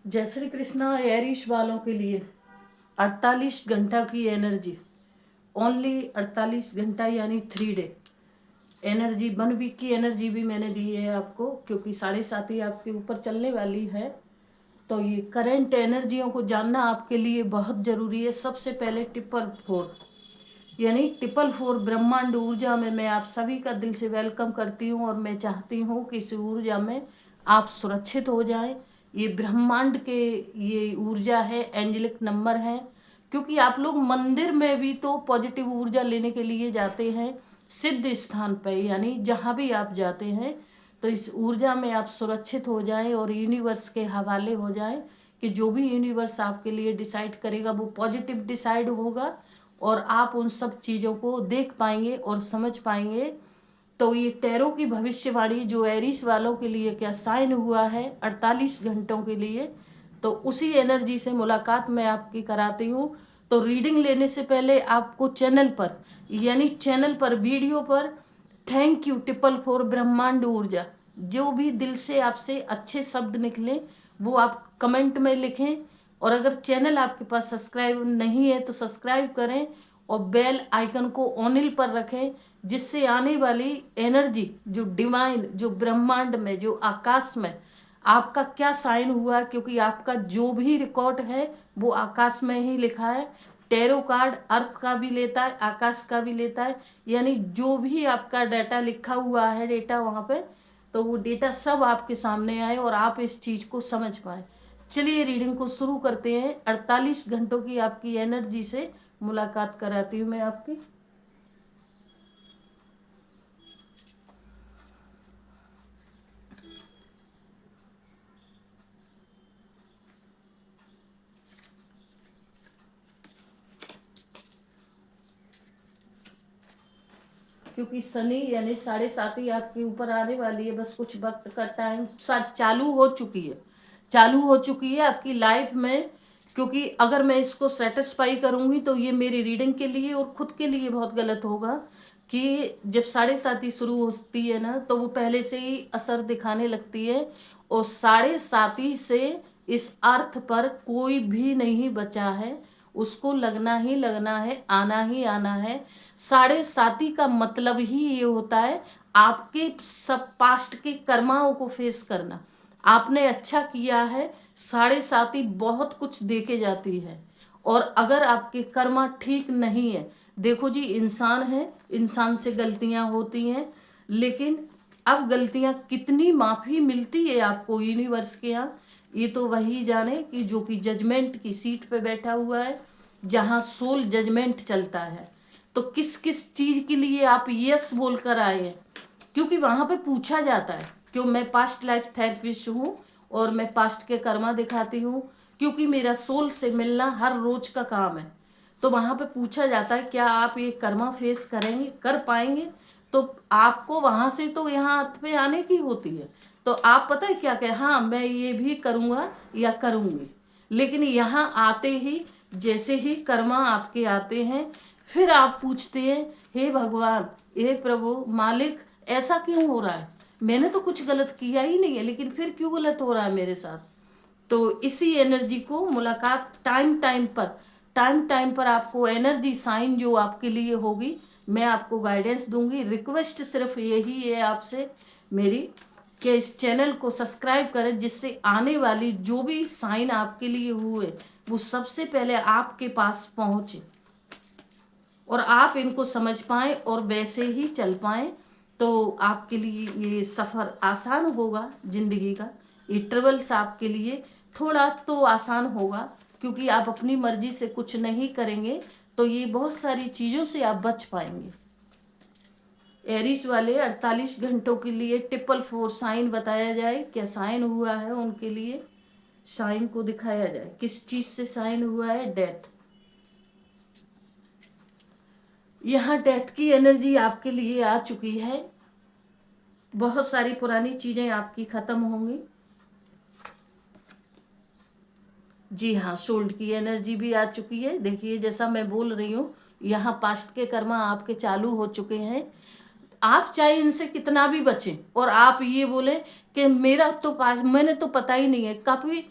जय श्री कृष्णा। एरिश वालों के लिए 48 घंटा की एनर्जी, ओनली 48 घंटा यानी 3 डे एनर्जी। 1 वीक की एनर्जी भी मैंने दी है आपको, क्योंकि 7.5 ही आपके ऊपर चलने वाली है। तो ये करंट एनर्जियों को जानना आपके लिए बहुत ज़रूरी है। सबसे पहले 444 यानी 444 ब्रह्मांड ऊर्जा में मैं आप सभी का दिल से वेलकम करती हूँ, और मैं चाहती हूँ कि इस ऊर्जा में आप सुरक्षित हो जाएं। ये ब्रह्मांड के ये ऊर्जा है, एंजेलिक नंबर है। क्योंकि आप लोग मंदिर में भी तो पॉजिटिव ऊर्जा लेने के लिए जाते हैं, सिद्ध स्थान पे, यानी जहाँ भी आप जाते हैं तो इस ऊर्जा में आप सुरक्षित हो जाएं और यूनिवर्स के हवाले हो जाएं कि जो भी यूनिवर्स आपके लिए डिसाइड करेगा वो पॉजिटिव डिसाइड होगा, और आप उन सब चीज़ों को देख पाएंगे और समझ पाएंगे। तो ये टैरो की भविष्यवाणी जो एरिस वालों के लिए क्या साइन हुआ है 48 घंटों के लिए, तो उसी एनर्जी से मुलाकात मैं आपकी कराती हूँ। तो रीडिंग लेने से पहले आपको चैनल पर, यानी चैनल पर वीडियो पर थैंक यू 444 ब्रह्मांड ऊर्जा, जो भी दिल से आपसे अच्छे शब्द निकले वो आप कमेंट में लिखें। और अगर चैनल आपके पास सब्सक्राइब नहीं है तो सब्सक्राइब करें और बेल आइकन को ऑनिल पर रखें, जिससे आने वाली एनर्जी जो डिवाइन, जो ब्रह्मांड में, जो आकाश में आपका क्या साइन हुआ, क्योंकि आपका जो भी रिकॉर्ड है वो आकाश में ही लिखा है। टैरो कार्ड अर्थ का भी लेता है, आकाश का भी लेता है, यानी जो भी आपका डाटा लिखा हुआ है, डेटा वहाँ पे, तो वो डेटा सब आपके सामने आए और आप इस चीज़ को समझ पाए। चलिए रीडिंग को शुरू करते हैं। 48 घंटों की आपकी एनर्जी से मुलाकात कराती हूँ मैं आपकी। क्योंकि शनि यानी 7.5 ही आपके ऊपर आने वाली है, बस कुछ वक्त का टाइम चालू हो चुकी है, चालू हो चुकी है आपकी लाइफ में। क्योंकि अगर मैं इसको सेटिस्फाई करूंगी तो ये मेरी रीडिंग के लिए और खुद के लिए बहुत गलत होगा कि जब 7.5 ही शुरू होती है ना तो वो पहले से ही असर दिखाने लगती है, और 7.5 से इस अर्थ पर कोई भी नहीं बचा है, उसको लगना ही लगना है, आना ही आना है। 7.5 का मतलब ही ये होता है आपके सब पास्ट के कर्माओं को फेस करना। आपने अच्छा किया है, 7.5 बहुत कुछ दे के जाती है। और अगर आपके कर्मा ठीक नहीं है, देखो जी, इंसान है, इंसान से गलतियां होती हैं, लेकिन अब गलतियां कितनी माफी मिलती है आपको यूनिवर्स के यहाँ, ये तो वही जाने कि जो कि जजमेंट की सीट पे बैठा हुआ है, जहाँ सोल जजमेंट चलता है। तो किस किस चीज के लिए आप यस बोलकर आए हैं, क्योंकि वहां पे पूछा जाता है। क्यों मैं पास्ट लाइफ थेरेपिस्ट हूँ और मैं पास्ट के कर्मा दिखाती हूँ, क्योंकि मेरा सोल से मिलना हर रोज का काम है। तो वहां पे पूछा जाता है क्या आप ये कर्मा फेस करेंगे, कर पाएंगे। तो आपको वहां से तो यहाँ अर्थ पे आने की होती है। तो आप पता है क्या क्या, हाँ मैं ये भी करूँगा या करूँगी। लेकिन यहाँ आते ही, जैसे ही कर्मा आपके आते हैं, फिर आप पूछते हैं हे भगवान, हे प्रभु मालिक, ऐसा क्यों हो रहा है, मैंने तो कुछ गलत किया ही नहीं है, लेकिन फिर क्यों गलत हो रहा है मेरे साथ। तो इसी एनर्जी को मुलाकात टाइम टाइम पर आपको एनर्जी साइन जो आपके लिए होगी, मैं आपको गाइडेंस दूंगी। रिक्वेस्ट सिर्फ यही है आपसे मेरी कि इस चैनल को सब्सक्राइब करें, जिससे आने वाली जो भी साइन आपके लिए हुए वो सबसे पहले आपके पास पहुंचे और आप इनको समझ पाएं और वैसे ही चल पाएं। तो आपके लिए ये सफ़र आसान होगा जिंदगी का। ये ट्रेवल्स आपके लिए थोड़ा तो आसान होगा, क्योंकि आप अपनी मर्जी से कुछ नहीं करेंगे, तो ये बहुत सारी चीज़ों से आप बच पाएंगे। एरिस वाले 48 घंटों के लिए 444 साइन बताया जाए, क्या साइन हुआ है उनके लिए, साइन को दिखाया जाए। किस चीज़ से साइन हुआ है, डेथ। यहाँ डेथ की एनर्जी आपके लिए आ चुकी है। बहुत सारी पुरानी चीजें आपकी खत्म होंगी। जी हाँ, सोल्ड की एनर्जी भी आ चुकी है। देखिए जैसा मैं बोल रही हूँ, यहाँ पास्ट के कर्मा आपके चालू हो चुके हैं। आप चाहे इनसे कितना भी बचें और आप ये बोले कि मेरा तो पास, मैंने तो पता ही नहीं है, काफी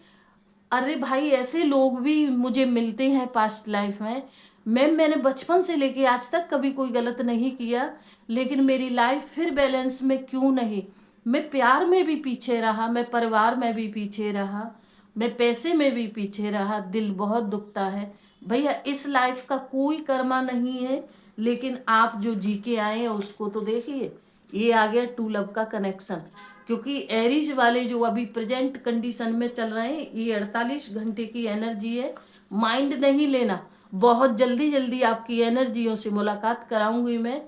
अरे भाई, ऐसे लोग भी मुझे मिलते हैं पास्ट लाइफ में। मैंने बचपन से लेके आज तक कभी कोई गलत नहीं किया, लेकिन मेरी लाइफ फिर बैलेंस में क्यों नहीं। मैं प्यार में भी पीछे रहा, मैं परिवार में भी पीछे रहा, मैं पैसे में भी पीछे रहा। दिल बहुत दुखता है भैया। इस लाइफ का कोई कर्मा नहीं है, लेकिन आप जो जी के आए हैं उसको तो देखिए। ये आ गया टू लव का कनेक्शन, क्योंकि एरीज वाले जो अभी प्रेजेंट कंडीशन में चल रहे हैं, ये 48 घंटे की एनर्जी है। माइंड नहीं लेना। बहुत जल्दी जल्दी आपकी एनर्जियों से मुलाकात कराऊंगी मैं।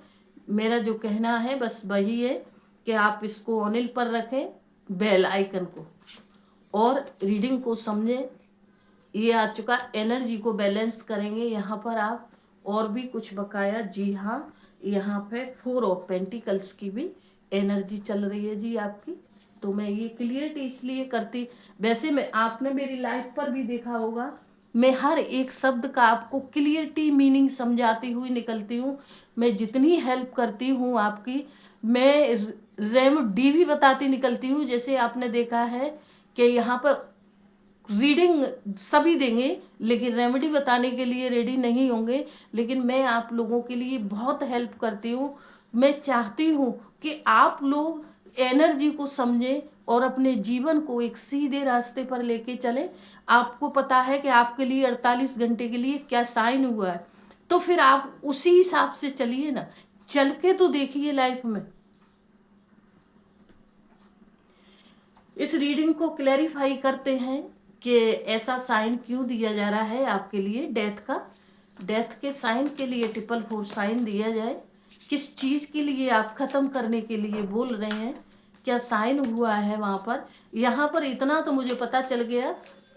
मेरा जो कहना है बस वही है कि आप इसको ऑनिल पर रखें, बेल आइकन को, और रीडिंग को समझें। ये आ चुका, एनर्जी को बैलेंस करेंगे यहाँ पर आप। और भी कुछ बकाया, जी हाँ, यहाँ पे 4 ऑफ पेंटिकल्स की भी एनर्जी चल रही है जी आपकी। तो मैं ये क्लियरिटी इसलिए करती, वैसे मैं, आपने मेरी लाइफ पर भी देखा होगा, मैं हर एक शब्द का आपको क्लियरिटी मीनिंग समझाती हुई निकलती हूँ। मैं जितनी हेल्प करती हूँ आपकी, मैं रेमेडी भी बताती निकलती हूँ। जैसे आपने देखा है कि यहाँ पर रीडिंग सभी देंगे, लेकिन रेमेडी बताने के लिए रेडी नहीं होंगे। लेकिन मैं आप लोगों के लिए बहुत हेल्प करती हूँ। मैं चाहती हूँ कि आप लोग एनर्जी को समझें और अपने जीवन को एक सीधे रास्ते पर लेके चलें। आपको पता है कि आपके लिए 48 घंटे के लिए क्या साइन हुआ है, तो फिर आप उसी हिसाब से चलिए ना। चल के तो देखिए लाइफ में। इस रीडिंग को क्लैरिफाई करते हैं कि ऐसा साइन क्यों दिया जा रहा है आपके लिए, डेथ का। डेथ के साइन के लिए 444 साइन दिया जाए। किस चीज़ के लिए आप ख़त्म करने के लिए बोल रहे हैं, क्या साइन हुआ है वहाँ पर। यहाँ पर इतना तो मुझे पता चल गया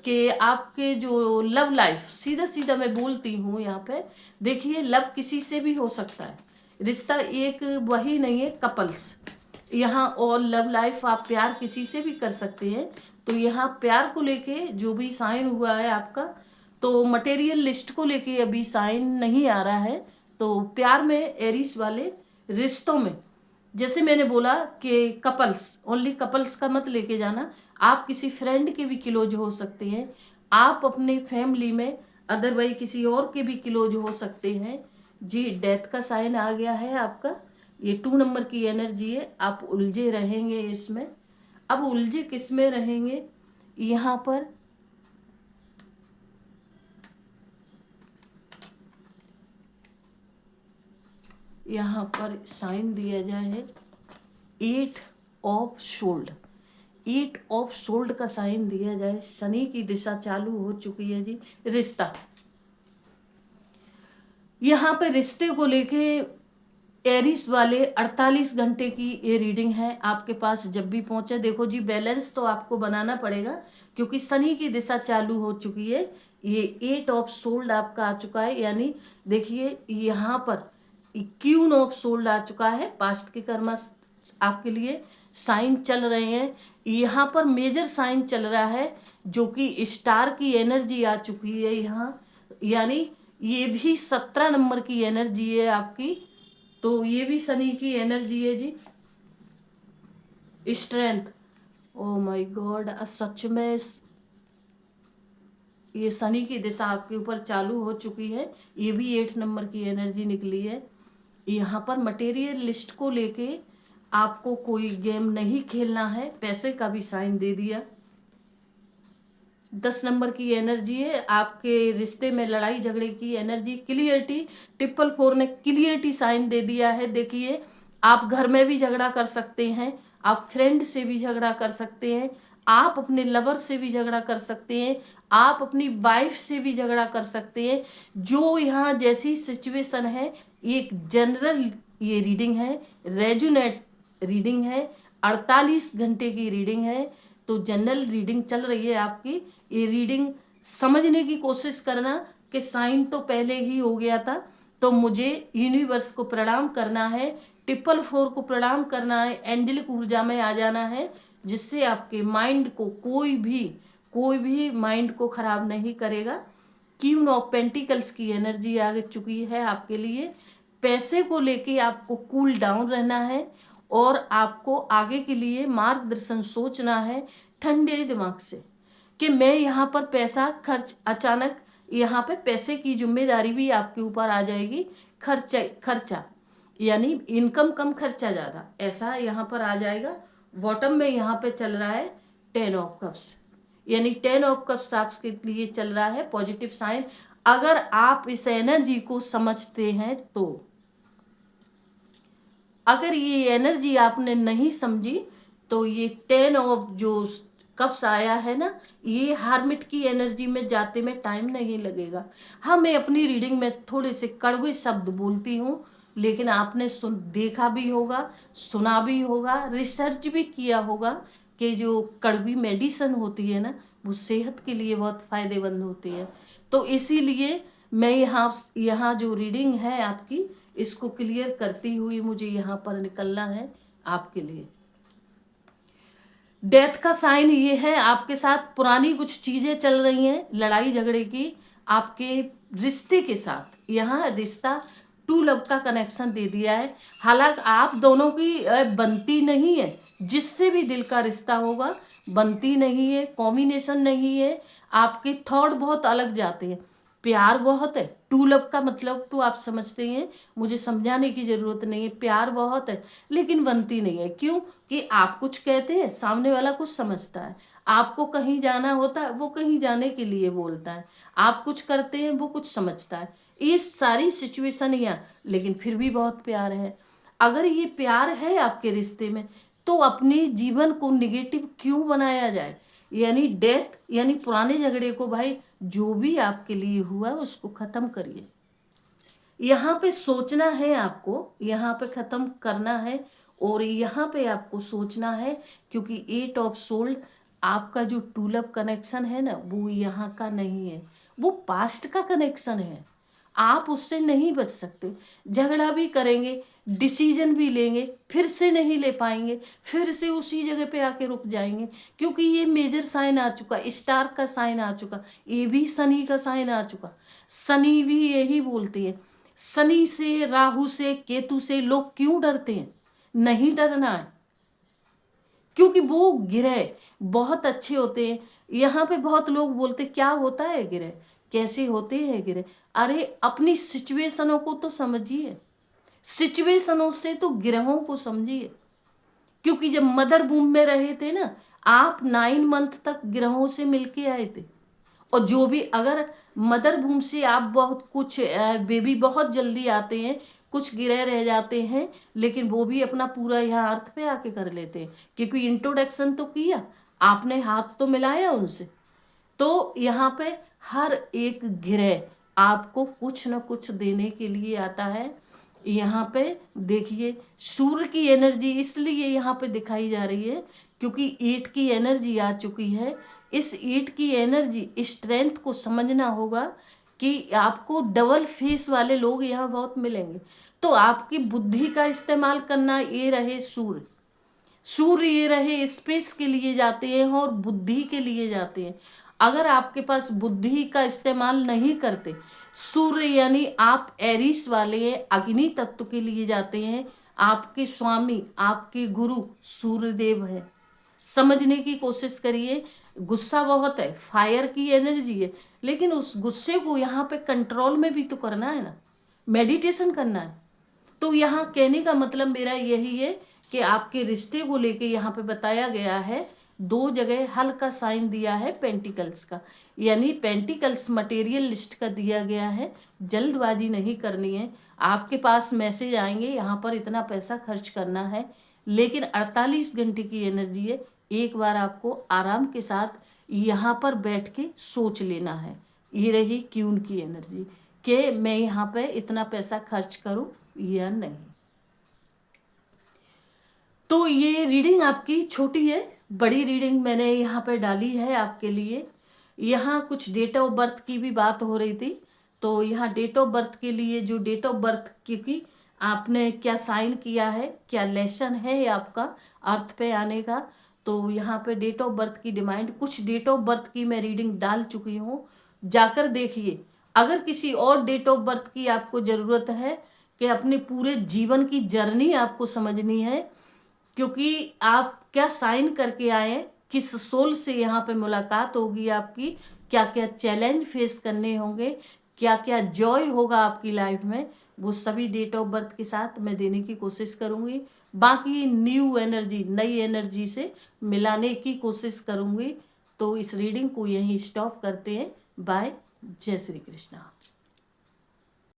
कि आपके जो लव लाइफ, सीधा सीधा मैं बोलती हूँ यहाँ पे, देखिए लव किसी से भी हो सकता है। रिश्ता एक वही नहीं है, कपल्स यहाँ। और लव लाइफ आप प्यार किसी से भी कर सकते हैं। तो यहाँ प्यार को लेके जो भी साइन हुआ है आपका, तो मटेरियल लिस्ट को लेके अभी साइन नहीं आ रहा है। तो प्यार में, एरिस वाले रिश्तों में, जैसे मैंने बोला कि कपल्स, ओनली कपल्स का मत लेके जाना। आप किसी फ्रेंड के भी क्लोज हो सकते हैं, आप अपने फैमिली में अदरवाइज किसी और के भी क्लोज हो सकते हैं जी। डेथ का साइन आ गया है आपका। ये 2 नंबर की एनर्जी है। आप उलझे रहेंगे इसमें। अब उलझे किस में रहेंगे, यहाँ पर साइन दिया जाए है 8 ऑफ सोल्ड। 8 ऑफ सोल्ड का साइन दिया जाए। शनि की दिशा चालू हो चुकी है जी। रिश्ता, यहाँ पे रिश्ते को लेके एरिस वाले 48 घंटे की ये रीडिंग है आपके पास। जब भी पहुंचे, देखो जी, बैलेंस तो आपको बनाना पड़ेगा, क्योंकि शनि की दिशा चालू हो चुकी है। ये 8 ऑफ सोल्ड आपका आ चुका है, यानी देखिए यहाँ पर क्यून ऑफ सोल्ड आ चुका है। पास्ट के कर्मा आपके लिए साइन चल रहे हैं। यहाँ पर मेजर साइन चल रहा है, जो कि स्टार की एनर्जी आ चुकी है यहाँ, यानी ये भी 17 नंबर की एनर्जी है आपकी। तो ये भी शनि की एनर्जी है जी। स्ट्रेंथ, ओ माय गॉड, सच में ये शनि की दिशा आपके ऊपर चालू हो चुकी है। ये भी 8 नंबर की एनर्जी निकली है। यहाँ पर मटेरियल लिस्ट को लेके आपको कोई गेम नहीं खेलना है। पैसे का भी साइन दे दिया। 10 नंबर की एनर्जी है आपके रिश्ते में, लड़ाई झगड़े की एनर्जी। क्लियरिटी, 444 ने क्लियरिटी साइन दे दिया है। देखिए, आप घर में भी झगड़ा कर सकते हैं, आप फ्रेंड से भी झगड़ा कर सकते हैं, आप अपने लवर से भी झगड़ा कर सकते हैं, आप अपनी वाइफ से भी झगड़ा कर सकते हैं। जो यहाँ जैसी सिचुएशन है, एक जनरल ये रीडिंग है, रेजुनेट रीडिंग है, 48 घंटे की रीडिंग है। तो जनरल रीडिंग चल रही है आपकी। ये रीडिंग समझने की कोशिश करना कि साइन तो पहले ही हो गया था, तो मुझे यूनिवर्स को प्रणाम करना है, 444 को प्रणाम करना है, एंजेलिक ऊर्जा में आ जाना है, जिससे आपके माइंड को कोई भी माइंड को खराब नहीं करेगा। क्वीन ऑफ पेंटिकल्स की एनर्जी आ चुकी है आपके लिए। पैसे को लेके आपको कूल डाउन रहना है, और आपको आगे के लिए मार्गदर्शन सोचना है ठंडे दिमाग से। कि मैं यहाँ पर पैसा खर्च, अचानक यहाँ पे पैसे की जिम्मेदारी भी आपके ऊपर आ जाएगी। खर्चा यानी इनकम कम खर्चा ज़्यादा, ऐसा यहाँ पर आ जाएगा। बॉटम में यहाँ पे चल रहा है 10 ऑफ कप्स, यानी 10 ऑफ कप्स आपके लिए चल रहा है पॉजिटिव साइन। अगर आप इस एनर्जी को समझते हैं तो, अगर ये एनर्जी आपने नहीं समझी तो ये 10 ऑफ जो कप्स आया है ना, ये हार्मिट की एनर्जी में जाते में टाइम नहीं लगेगा। हाँ, मैं अपनी रीडिंग में थोड़े से कड़वे शब्द बोलती हूँ, लेकिन आपने देखा भी होगा, सुना भी होगा, रिसर्च भी किया होगा कि जो कड़वी मेडिसिन होती है ना, वो सेहत के लिए बहुत फायदेमंद होती है। तो इसीलिए मैं यहाँ जो रीडिंग है आपकी, इसको क्लियर करती हुई मुझे यहाँ पर निकलना है आपके लिए। डेथ का साइन ये है, आपके साथ पुरानी कुछ चीजें चल रही हैं, लड़ाई झगड़े की आपके रिश्ते के साथ। यहाँ रिश्ता टू लव का कनेक्शन दे दिया है। हालांकि आप दोनों की बनती नहीं है, जिससे भी दिल का रिश्ता होगा बनती नहीं है, कॉम्बिनेशन नहीं है, आपके थॉट बहुत अलग जाते हैं। प्यार बहुत है, टू लव का मतलब तो आप समझते हैं, मुझे समझाने की जरूरत नहीं है। प्यार बहुत है लेकिन बनती नहीं है। क्यों? कि आप कुछ कहते हैं, सामने वाला कुछ समझता है। आपको कहीं जाना होता है, वो कहीं जाने के लिए बोलता है। आप कुछ करते हैं, वो कुछ समझता है। ये सारी सिचुएशन यहाँ, लेकिन फिर भी बहुत प्यार है। अगर ये प्यार है आपके रिश्ते में, तो अपने जीवन को निगेटिव क्यों बनाया जाए? यानी डेथ, यानी पुराने झगड़े को भाई जो भी आपके लिए हुआ उसको खत्म करिए। यहाँ पे सोचना है आपको, यहाँ पे खत्म करना है, और यहाँ पे आपको सोचना है, क्योंकि 8 ऑफ सोल्ड आपका जो टू लव कनेक्शन है ना, वो यहाँ का नहीं है, वो पास्ट का कनेक्शन है। आप उससे नहीं बच सकते। झगड़ा भी करेंगे, डिसीजन भी लेंगे, फिर से नहीं ले पाएंगे, फिर से उसी जगह पे आके रुक जाएंगे, क्योंकि ये मेजर साइन आ चुका, स्टार का साइन आ चुका, ये भी शनि का साइन आ चुका। शनि भी यही बोलते हैं। शनि से, राहु से, केतु से लोग क्यों डरते हैं? नहीं डरना है, क्योंकि वो ग्रह बहुत अच्छे होते हैं। यहाँ पे बहुत लोग बोलते क्या होता है ग्रह, कैसे होते हैं ग्रह? अरे अपनी सिचुएशनों को तो समझिए, सिचुएशनों से तो ग्रहों को समझिए। क्योंकि जब मदर बूम में रहे थे ना, आप 9 मंथ तक ग्रहों से मिलके आए थे। और जो भी, अगर मदर भूम से आप बहुत कुछ, बेबी बहुत जल्दी आते हैं, कुछ गिरे रह जाते हैं, लेकिन वो भी अपना पूरा यहाँ अर्थ पे आके कर लेते हैं, क्योंकि इंट्रोडक्शन तो किया आपने, हाथ तो मिलाया उनसे। तो यहाँ पे हर एक ग्रह आपको कुछ न कुछ देने के लिए आता है। यहाँ पे देखिए, सूर्य की एनर्जी इसलिए यहाँ पे दिखाई जा रही है क्योंकि 8 की एनर्जी आ चुकी है। इस 8 की एनर्जी, स्ट्रेंथ को समझना होगा कि आपको डबल फेस वाले लोग यहाँ बहुत मिलेंगे। तो आपकी बुद्धि का इस्तेमाल करना, ये रहे सूर्य। सूर्य ये रहे स्पेस के लिए जाते हैं और बुद्धि के लिए जाते हैं। अगर आपके पास बुद्धि का इस्तेमाल नहीं करते, सूर्य यानी आप एरिस वाले हैं, अग्नि तत्व के लिए जाते हैं। आपके स्वामी, आपके गुरु सूर्य देव है। समझने की कोशिश करिए। गुस्सा बहुत है, फायर की एनर्जी है, लेकिन उस गुस्से को यहाँ पे कंट्रोल में भी तो करना है ना, मेडिटेशन करना है। तो यहाँ कहने का मतलब मेरा यही है कि आपके रिश्ते को लेके यहाँ पे बताया गया है, 2 जगह हल्का साइन दिया है पेंटिकल्स का, यानी पेंटिकल्स मटेरियल लिस्ट का दिया गया है। जल्दबाजी नहीं करनी है। आपके पास मैसेज आएंगे, यहाँ पर इतना पैसा खर्च करना है, लेकिन 48 घंटे की एनर्जी है। एक बार आपको आराम के साथ यहाँ पर बैठ के सोच लेना है। ये रही क्यून की एनर्जी कि मैं यहाँ पे इतना पैसा खर्च करूँ या नहीं। तो ये रीडिंग आपकी छोटी है, बड़ी रीडिंग मैंने यहाँ पे डाली है आपके लिए। यहाँ कुछ डेट ऑफ बर्थ की भी बात हो रही थी, तो यहाँ डेट ऑफ बर्थ के लिए, जो डेट ऑफ बर्थ, क्योंकि आपने क्या साइन किया है, क्या लेसन है आपका अर्थ पे आने का, तो यहाँ पे डेट ऑफ बर्थ की डिमांड, कुछ डेट ऑफ बर्थ की मैं रीडिंग डाल चुकी हूँ, जाकर देखिए। अगर किसी और डेट ऑफ बर्थ की आपको ज़रूरत है कि अपने पूरे जीवन की जर्नी आपको समझनी है, क्योंकि आप क्या साइन करके आए हैं, किस सोल से यहाँ पे मुलाकात होगी आपकी, क्या क्या चैलेंज फेस करने होंगे, क्या क्या जॉय होगा आपकी लाइफ में, वो सभी डेट ऑफ बर्थ के साथ मैं देने की कोशिश करूँगी। बाकी न्यू एनर्जी, नई एनर्जी से मिलाने की कोशिश करूँगी। तो इस रीडिंग को यहीं स्टॉप करते हैं। बाय। जय श्री कृष्णा।